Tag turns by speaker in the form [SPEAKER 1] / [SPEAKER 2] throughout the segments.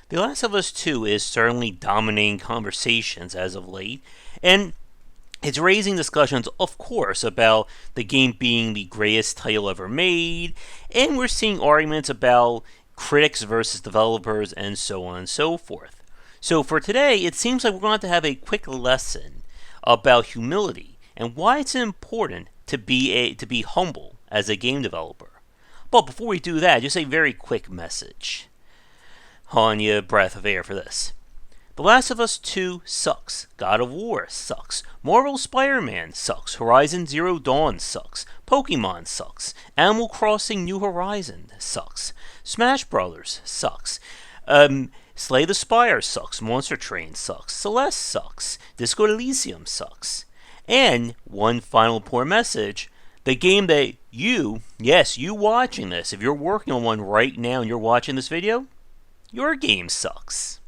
[SPEAKER 1] The Last of Us 2 is certainly dominating conversations as of late, and it's raising discussions, of course, about the game being the greatest title ever made, and we're seeing arguments about critics versus developers, and so on and so forth. So for today, it seems like we're going to have a quick lesson about humility and why it's important to be humble as a game developer. But before we do that, just a very quick message. On your breath of air for this. The Last of Us 2 sucks. God of War sucks. Marvel Spider-Man sucks. Horizon Zero Dawn sucks. Pokemon sucks. Animal Crossing New Horizon sucks. Smash Brothers sucks. Slay the Spire sucks. Monster Train sucks. Celeste sucks. Disco Elysium sucks. And one final poor message. The game that yes, you watching this, if you're working on one right now and you're watching this video, your game sucks.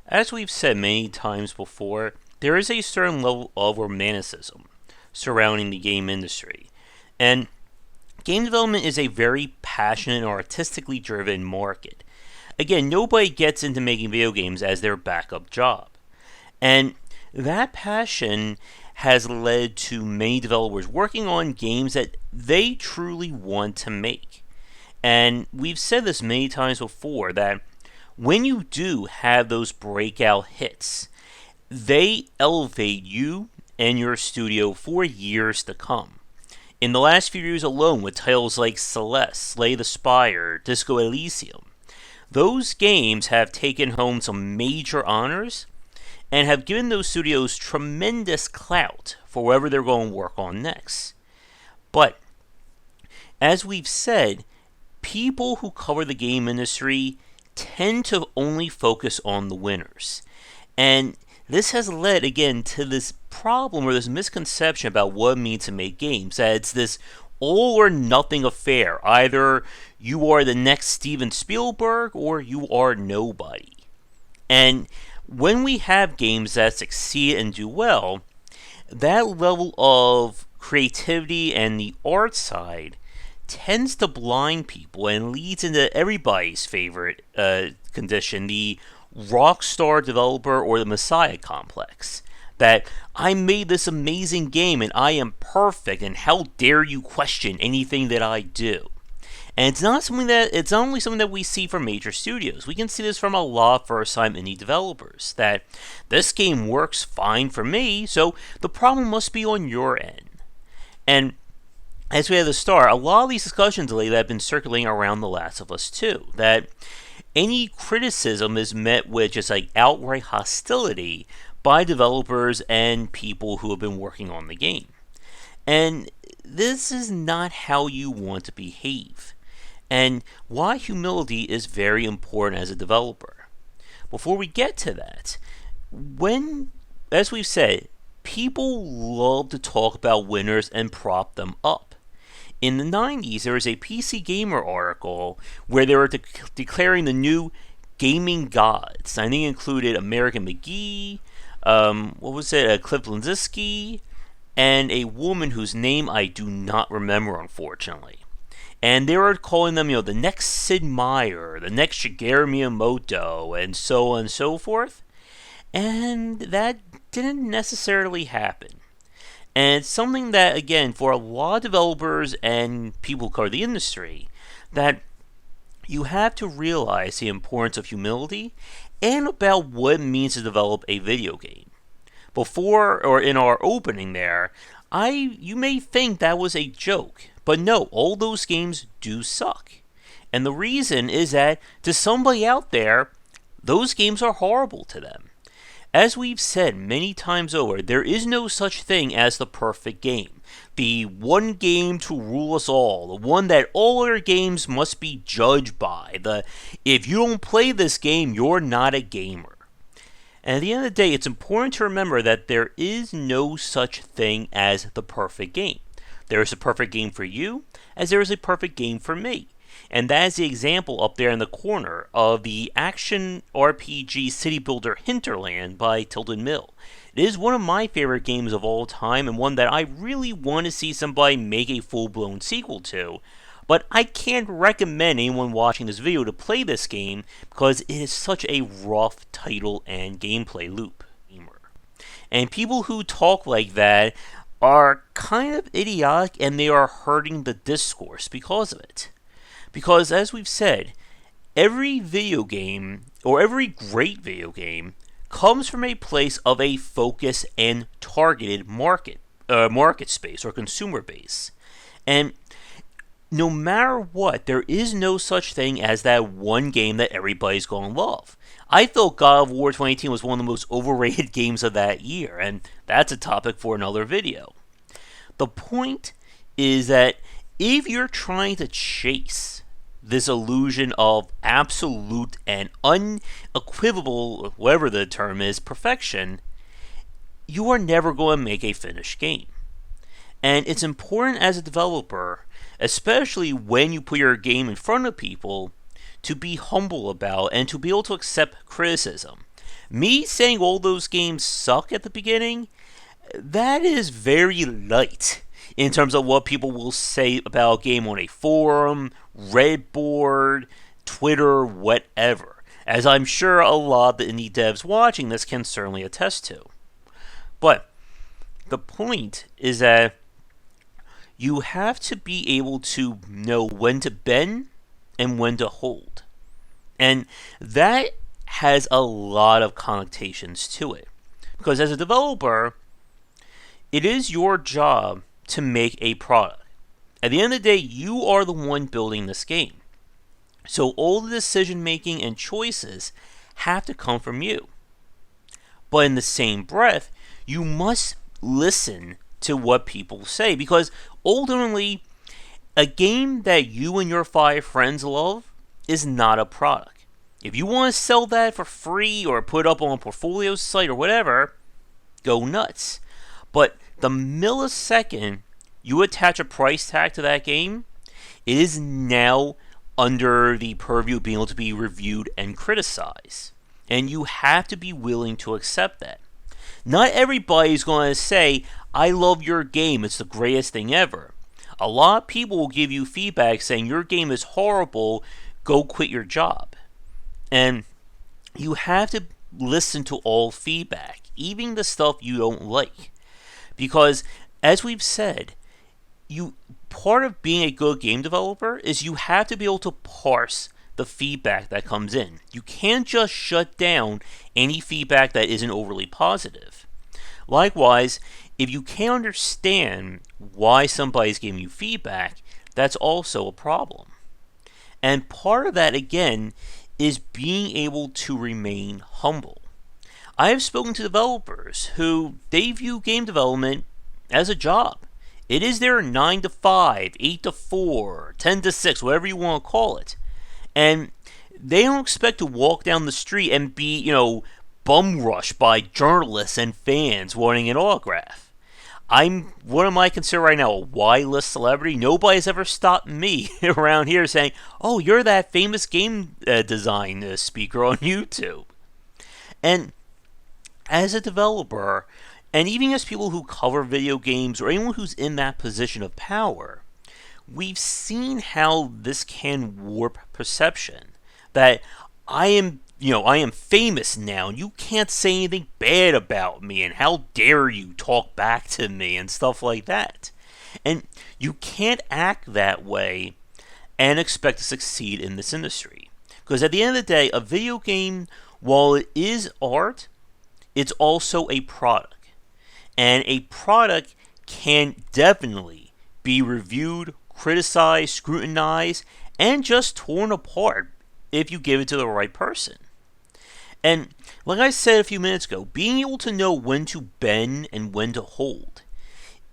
[SPEAKER 1] As we've said many times before, there is a certain level of romanticism surrounding the game industry. And game development is a very passionate and artistically driven market. Again, nobody gets into making video games as their backup job. And that passion has led to many developers working on games that they truly want to make. And we've said this many times before that when you do have those breakout hits, they elevate you and your studio for years to come. In the last few years alone, with titles like Celeste, Slay the Spire, Disco Elysium, those games have taken home some major honors and have given those studios tremendous clout for whatever they're going to work on next. But, as we've said, people who cover the game industry tend to only focus on the winners. And this has led, again, to this problem or this misconception about what it means to make games. That it's this all or nothing affair. Either you are the next Steven Spielberg or you are nobody. And when we have games that succeed and do well, that level of creativity and the art side tends to blind people and leads into everybody's favorite condition, the rock star developer or the messiah complex. That I made this amazing game and I am perfect, and how dare you question anything that I do. And it's not only something that we see from major studios. We can see this from a lot of first-time indie developers. That this game works fine for me, so the problem must be on your end. And as we had to start, a lot of these discussions lately have been circulating around The Last of Us 2. That any criticism is met with just like outright hostility by developers and people who have been working on the game. And this is not how you want to behave. And why humility is very important as a developer. Before we get to that, as we've said, people love to talk about winners and prop them up. In the 90s, there was a PC Gamer article where they were declaring the new gaming gods. I think it included American McGee, Cliff Bleszinski, and a woman whose name I do not remember, unfortunately. And they were calling them, the next Sid Meier, the next Shigeru Miyamoto, and so on and so forth. And that didn't necessarily happen. And it's something that, again, for a lot of developers and people who cover the industry, that you have to realize the importance of humility and about what it means to develop a video game. Before, or in our opening there, you may think that was a joke, but no, all those games do suck. And the reason is that to somebody out there, those games are horrible to them. As we've said many times over, there is no such thing as the perfect game. The one game to rule us all, the one that all other games must be judged by. If you don't play this game, you're not a gamer. And at the end of the day, it's important to remember that there is no such thing as the perfect game. There is a perfect game for you, as there is a perfect game for me. And that is the example up there in the corner of the action RPG city builder Hinterland by Tilden Mill. It It is one of my favorite games of all time and one that I really want to see somebody make a full-blown sequel to. But I can't recommend anyone watching this video to play this game because it is such a rough title and gameplay loop. And people who talk like that are kind of idiotic and they are hurting the discourse because of it. Because as we've said, every video game, or every great video game, comes from a place of a focus and targeted market space or consumer base. And no matter what, there is no such thing as that one game that everybody's going to love. I thought God of War 2018 was one of the most overrated games of that year, and that's a topic for another video. The point is that if you're trying to chase this illusion of absolute and unequivocal, whatever the term is, perfection, you are never going to make a finished game. And it's important as a developer, especially when you put your game in front of people, to be humble about and to be able to accept criticism. Me saying all those games suck at the beginning, that is very light in terms of what people will say about a game on a forum, Redboard, Twitter, whatever, as I'm sure a lot of the indie devs watching this can certainly attest to. But the point is that you have to be able to know when to bend and when to hold. And that has a lot of connotations to it. Because as a developer, it is your job to make a product. At the end of the day, you are the one building this game. So all the decision making and choices have to come from you. But in the same breath, you must listen to what people say. Because ultimately, a game that you and your 5 friends love is not a product. If you want to sell that for free or put up on a portfolio site or whatever, go nuts. But the millisecond you attach a price tag to that game, it is now under the purview of being able to be reviewed and criticized. And you have to be willing to accept that. Not everybody's going to say, I love your game, it's the greatest thing ever. A lot of people will give you feedback saying your game is horrible, go quit your job. And you have to listen to all feedback, even the stuff you don't like. Because, as we've said, part of being a good game developer is you have to be able to parse the feedback that comes in. You can't just shut down any feedback that isn't overly positive. Likewise, if you can't understand why somebody's giving you feedback, that's also a problem. And part of that, again, is being able to remain humble. I have spoken to developers who they view game development as a job. It is their 9 to 5, 8 to 4, 10 to 6, whatever you want to call it. And they don't expect to walk down the street and be, bum rushed by journalists and fans wanting an autograph. I'm what am I considered right now, a Y-list celebrity? Nobody's ever stopped me around here saying, oh, you're that famous game design speaker on YouTube. And as a developer, and even as people who cover video games or anyone who's in that position of power, we've seen how this can warp perception. That I am famous now, and you can't say anything bad about me, and how dare you talk back to me, and stuff like that. And you can't act that way and expect to succeed in this industry. Because at the end of the day, a video game, while it is art, it's also a product. And a product can definitely be reviewed, criticized, scrutinized, and just torn apart if you give it to the right person. And like I said a few minutes ago, being able to know when to bend and when to hold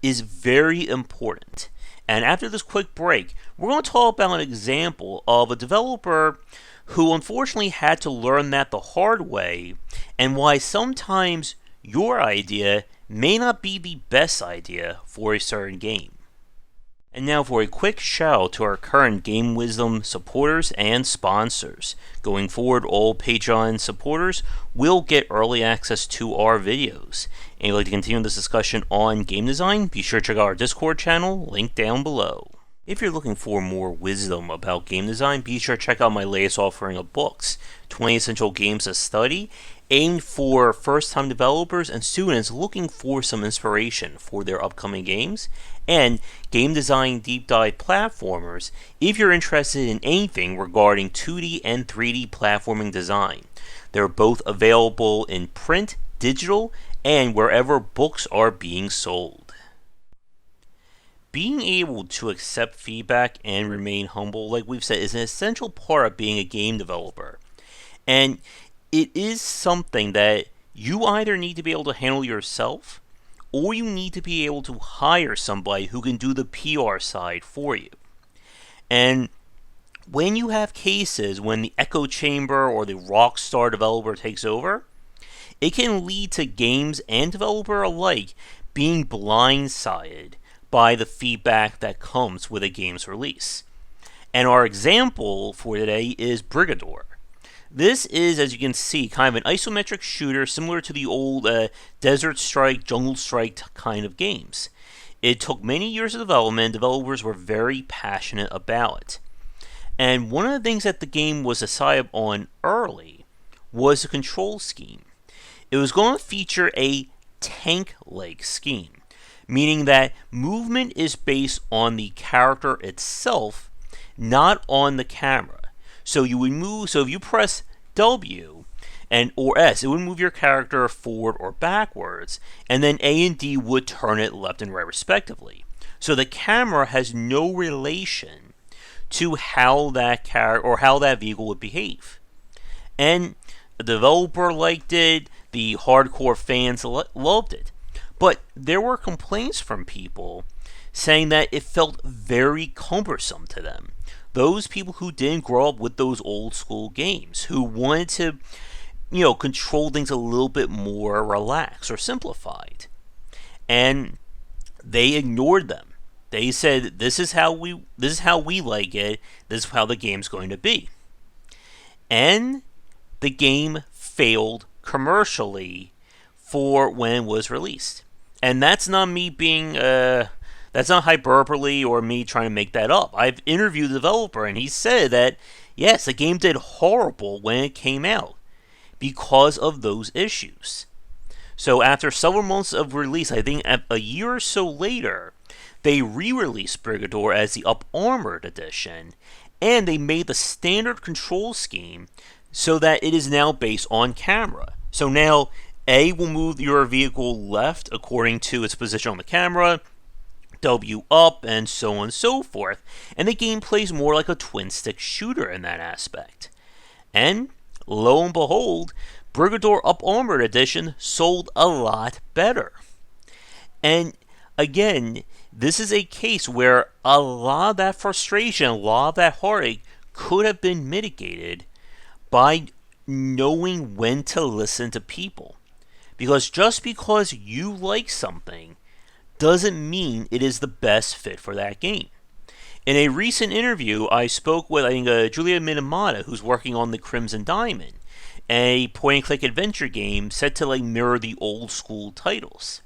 [SPEAKER 1] is very important. And after this quick break, we're going to talk about an example of a developer who unfortunately had to learn that the hard way, and why sometimes your idea may not be the best idea for a certain game. And now for a quick shout out to our current Game Wisdom supporters and sponsors. Going forward, all Patreon supporters will get early access to our videos. And if you'd like to continue this discussion on game design, be sure to check out our Discord channel, link down below. If you're looking for more wisdom about game design, be sure to check out my latest offering of books, 20 Essential Games to Study, aimed for first-time developers and students looking for some inspiration for their upcoming games, and Game Design Deep Dive Platformers if you're interested in anything regarding 2D and 3D platforming design. They're both available in print, digital, and wherever books are being sold. Being able to accept feedback and remain humble, like we've said, is an essential part of being a game developer. And it is something that you either need to be able to handle yourself, or you need to be able to hire somebody who can do the PR side for you. And when you have cases when the echo chamber or the rock star developer takes over, it can lead to games and developer alike being blindsided by the feedback that comes with a game's release. And our example for today is Brigador. This is, as you can see, kind of an isometric shooter similar to the old Desert Strike, Jungle Strike kind of games. It took many years of development. Developers were very passionate about it. And one of the things that the game was decided on early was the control scheme. It was going to feature a tank-like scheme, meaning that movement is based on the character itself, not on the camera. So you would move. So if you press W or S, it would move your character forward or backwards, and then A and D would turn it left and right respectively. So the camera has no relation to how that character or how that vehicle would behave. And the developer liked it. The hardcore fans loved it. But there were complaints from people saying that it felt very cumbersome to them. Those people who didn't grow up with those old school games, who wanted to, control things a little bit more relaxed or simplified. And they ignored them. They said, this is how we like it, this is how the game's going to be. And the game failed commercially for when it was released. And that's not me being that's not hyperbole or me trying to make that up. I've interviewed the developer and he said that, yes, the game did horrible when it came out because of those issues. So after several months of release, I think a year or so later, they re-released Brigador as the Up-Armored edition, and they made the standard control scheme so that it is now based on camera. So now A will move your vehicle left according to its position on the camera, W up, and so on and so forth. And the game plays more like a twin-stick shooter in that aspect. And lo and behold, Brigador Up-Armored Edition sold a lot better. And again, this is a case where a lot of that frustration, a lot of that heartache could have been mitigated by knowing when to listen to people. Because just because you like something doesn't mean it is the best fit for that game. In a recent interview, I spoke with, Julia Minamata, who's working on the Crimson Diamond, a point-and-click adventure game set to mirror the old-school titles.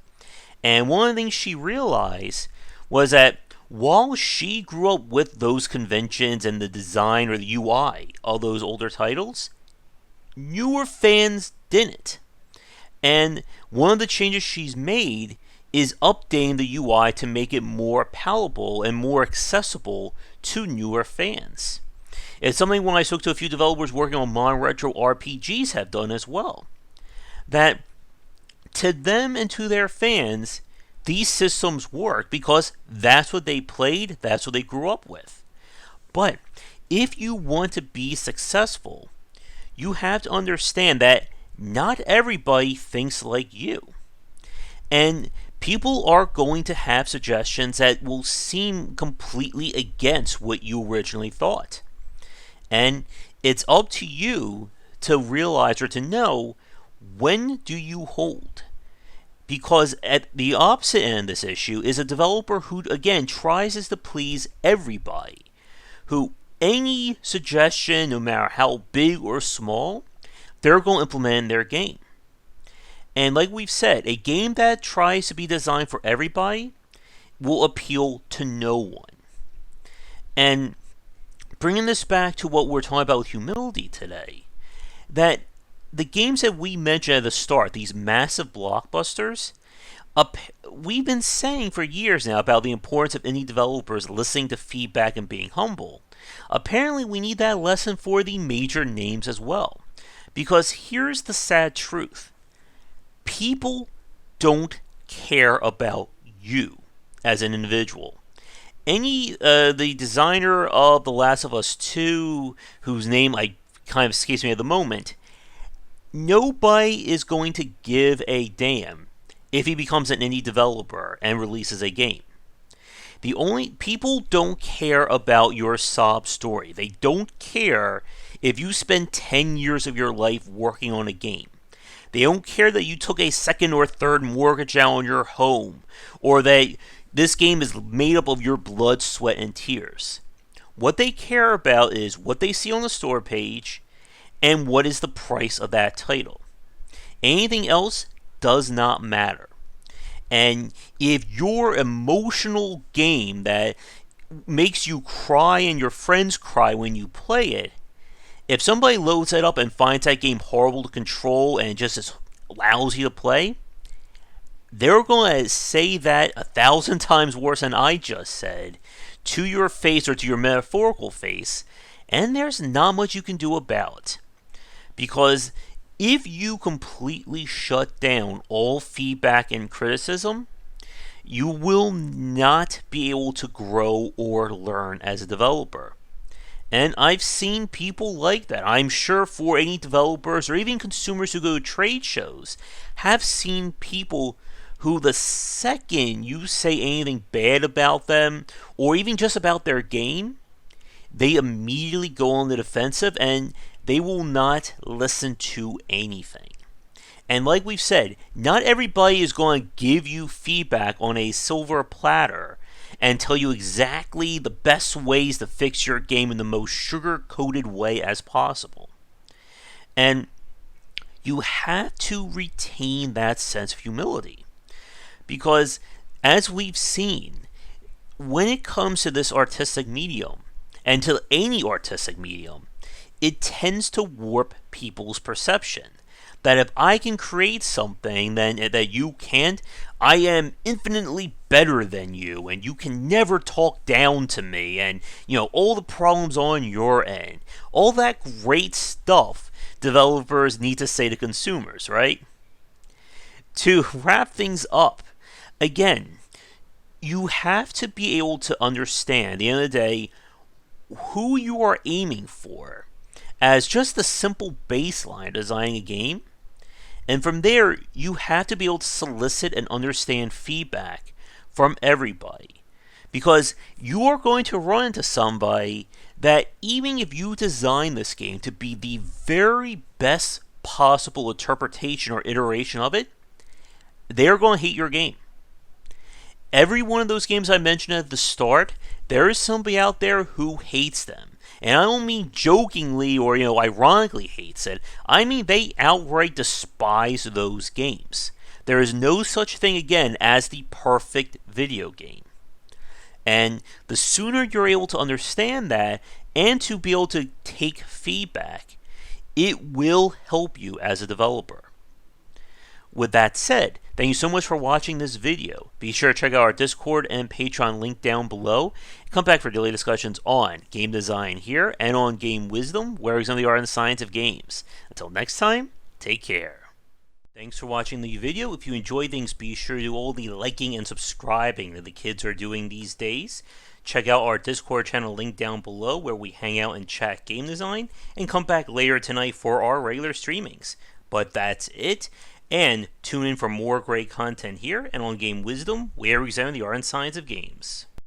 [SPEAKER 1] And one of the things she realized was that while she grew up with those conventions and the design or the UI of those older titles, newer fans didn't. And one of the changes she's made is updating the UI to make it more palatable and more accessible to newer fans. It's something when I spoke to a few developers working on modern retro RPGs have done as well. That to them and to their fans, these systems work because that's what they played, that's what they grew up with. But if you want to be successful, you have to understand that not everybody thinks like you. And people are going to have suggestions that will seem completely against what you originally thought. And it's up to you to realize or to know when do you hold. Because at the opposite end of this issue is a developer who, again, tries to please everybody, who any suggestion, no matter how big or small, they're going to implement in their game. And like we've said, a game that tries to be designed for everybody will appeal to no one. And bringing this back to what we're talking about with humility today, that the games that we mentioned at the start, these massive blockbusters, we've been saying for years now about the importance of indie developers listening to feedback and being humble. Apparently, we need that lesson for the major names as well. Because here's the sad truth. People don't care about you as an individual. The designer of The Last of Us 2, whose name I kind of escapes me at the moment, nobody is going to give a damn if he becomes an indie developer and releases a game. People don't care about your sob story. They don't care if you spend 10 years of your life working on a game. They don't care that you took a second or third mortgage out on your home, or that this game is made up of your blood, sweat, and tears. What they care about is what they see on the store page and what is the price of that title. Anything else does not matter. And if your emotional game that makes you cry and your friends cry when you play it, if somebody loads that up and finds that game horrible to control and just as lousy to play, they're going to say that 1,000 times worse than I just said to your face or to your metaphorical face, and there's not much you can do about it. Because if you completely shut down all feedback and criticism, you will not be able to grow or learn as a developer. And I've seen people like that. I'm sure for any developers or even consumers who go to trade shows have seen people who the second you say anything bad about them or even just about their game, they immediately go on the defensive and they will not listen to anything. And like we've said, not everybody is going to give you feedback on a silver platter and tell you exactly the best ways to fix your game in the most sugar-coated way as possible. And you have to retain that sense of humility. Because, as we've seen, when it comes to this artistic medium, and to any artistic medium, it tends to warp people's perception. That if I can create something that you can't, I am infinitely better than you, and you can never talk down to me, and all the problems on your end. All that great stuff developers need to say to consumers, right? To wrap things up, again, you have to be able to understand, at the end of the day, who you are aiming for as just the simple baseline of designing a game. And from there, you have to be able to solicit and understand feedback from everybody. Because you are going to run into somebody that even if you design this game to be the very best possible interpretation or iteration of it, they're going to hate your game. Every one of those games I mentioned at the start, there is somebody out there who hates them. And I don't mean jokingly or, ironically hates it. I mean they outright despise those games. There is no such thing, again, as the perfect video game. And the sooner you're able to understand that and to be able to take feedback, it will help you as a developer. With that said, thank you so much for watching this video. Be sure to check out our Discord and Patreon link down below. Come back for daily discussions on game design here and on game wisdom, where we examine the art and science of games. Until next time, take care. Thanks for watching the video. If you enjoy things, be sure to do all the liking and subscribing that the kids are doing these days. Check out our Discord channel link down below, where we hang out and chat game design, and come back later tonight for our regular streamings. But that's it. And tune in for more great content here and on Game Wisdom, where we examine the art and science of games.